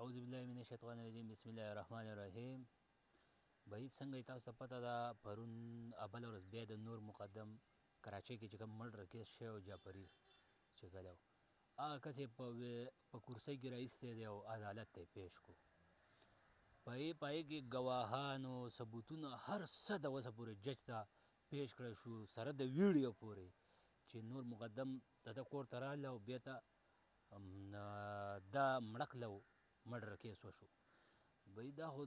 اعوذ بالله من الشیطان الرجیم بسم الله الرحمن الرحیم. بعید څنګه تاسو ته پته ده پرون بله ورځ بیا د نور مقدم کراچۍ کې چې کوم مړ کیس شوی و جعفري چې کله و هغه کس یې په کرسۍ کې راایستی دی او عدالت ته یې پیش کړو. په هغې کې ګواهانو ثبوتونه هر څه د وسه پورې جج ته پیش کړی شو سره د ویډیو پورې چې نور مقدم د ده کور ته راغله او بیا ته دا مړه کړله مډر کیس وشو. بهی دا خو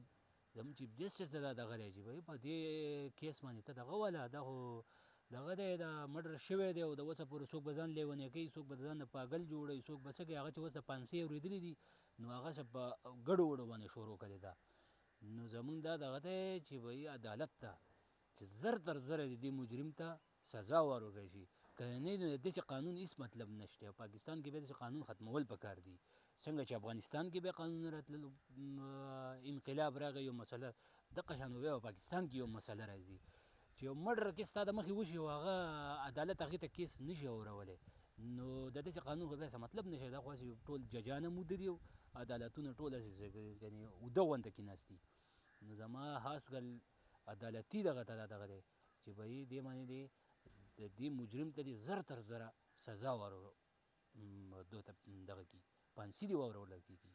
زموږ چیف جسټس ته دا دغه دی چې بهی په دې کیس باندې ته دغه واله دا خو دغه دی دا مډر شوی دی او د اوسه پورې څوک به ځان لیونی کوي څوک به ځان نه پاګل جوړوي څوک به څه کوي هغه چې اوس د پانسۍ اورېدلي دي نو هغه څه په ګډو وډو باندې شروع کړې ده. نو زمونږ دا دغه دی چې بهی عدالت ته چې زر تر زره د دې مجرم ته سزا ورکړی شي که نه نو د داسې قانون هېڅ مطلب نشته او پاکستان کې بیا داسې قانون ختمول پکار دي څنګه چې افغانستان کې بیا قانون راتلل انقلاب راغی یو مسله دقه شان بیا په پاکستان کې یو مسله راځي چې یو مډر کیس ستا د مخې وشي او هغه عدالت هغې ته کیس نشي اورولی نو د داسې قانون خو بیا څه مطلب نشي دا خو هسې ټول ججانه موده دي او عدالتونه ټول هسې یعنې اوده غونته کېناستي. نو زما خاص ګل عدالتي دغه ته دا دغه دی چې به یې دې باندې دی د دې مجرم ته دې زر تر زره سزا دو ته دغه کړي پانسي دې واورول کېږي.